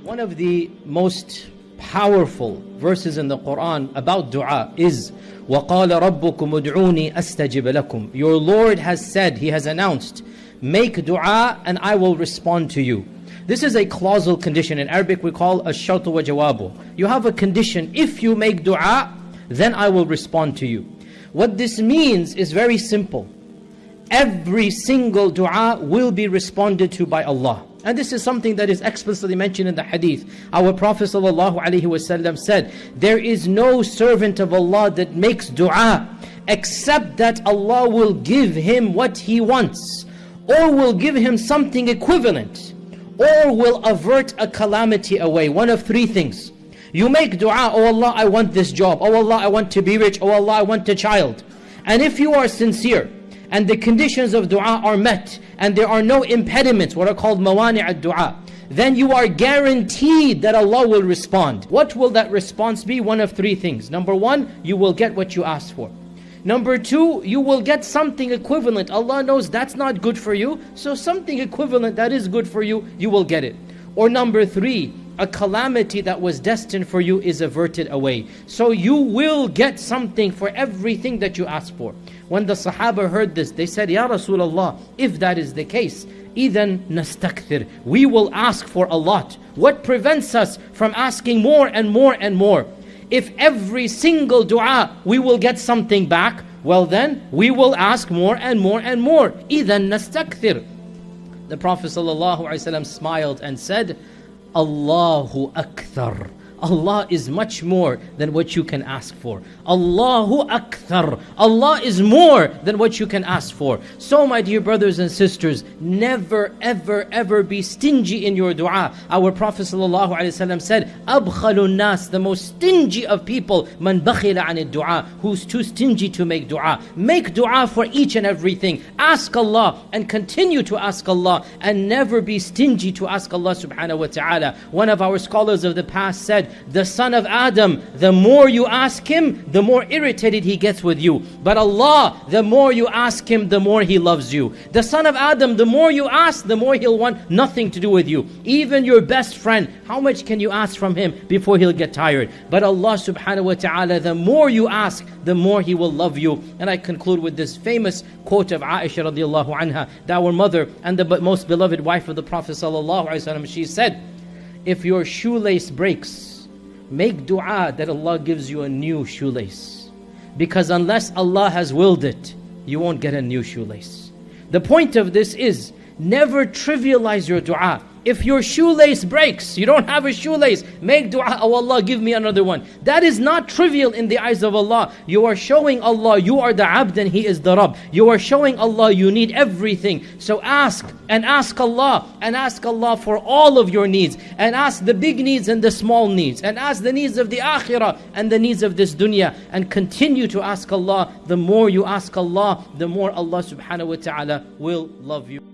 One of the most powerful verses in the Quran about dua is وَقَالَ رَبُّكُمْ أُدْعُونِي أَسْتَجِبَ لَكُمْ. Your Lord has said, He has announced, make dua and I will respond to you. This is a clausal condition. In Arabic we call a shartu wa jawabu. You have a condition, if you make dua, then I will respond to you. What this means is very simple. Every single dua will be responded to by Allah. And this is something that is explicitly mentioned in the hadith. Our Prophet ﷺ said, there is no servant of Allah that makes dua except that Allah will give him what he wants, or will give him something equivalent, or will avert a calamity away. One of three things. You make dua, oh Allah, I want this job. Oh Allah, I want to be rich. Oh Allah, I want a child. And if you are sincere, and the conditions of dua are met, and there are no impediments, what are called mawani' ad-dua, then you are guaranteed that Allah will respond. What will that response be? One of three things. Number one, you will get what you asked for. Number two, you will get something equivalent. Allah knows that's not good for you, so something equivalent that is good for you, you will get it. Or number three, a calamity that was destined for you is averted away. So you will get something for everything that you ask for. When the Sahaba heard this, they said, Ya Rasulullah, if that is the case, إِذَن نَسْتَكْثِرْ, we will ask for a lot. What prevents us from asking more and more and more? If every single dua we will get something back, well then we will ask more and more and more. إِذَن نَسْتَكْثِرْ. The Prophet ﷺ smiled and said, Allahu Akthar. Allah is much more than what you can ask for. Allahu Akthar. Allah is more than what you can ask for. So my dear brothers and sisters, never ever ever be stingy in your dua. Our Prophet ﷺ said, Abkhalun nas, the most stingy of people, man bakhila anid dua, who's too stingy to make dua. Make dua for each and everything. Ask Allah and continue to ask Allah, and never be stingy to ask Allah subhanahu wa ta'ala. One of our scholars of the past said, the son of Adam, the more you ask him, the more irritated he gets with you. But Allah, the more you ask him, the more he loves you. The son of Adam, the more you ask, the more he'll want nothing to do with you. Even your best friend, how much can you ask from him before he'll get tired? But Allah subhanahu wa ta'ala, the more you ask, the more He will love you. And I conclude with this famous quote of Aisha radiallahu anha, that our mother and the most beloved wife of the Prophet sallallahu alaihi wasallam, she said, if your shoelace breaks, make dua that Allah gives you a new shoelace. Because unless Allah has willed it, you won't get a new shoelace. The point of this is, never trivialize your dua. If your shoelace breaks, you don't have a shoelace, make dua, oh Allah, give me another one. That is not trivial in the eyes of Allah. You are showing Allah you are the abd and He is the Rabb. You are showing Allah you need everything. So ask and ask Allah, and ask Allah for all of your needs, and ask the big needs and the small needs, and ask the needs of the akhirah and the needs of this dunya, and continue to ask Allah. The more you ask Allah, the more Allah subhanahu wa ta'ala will love you.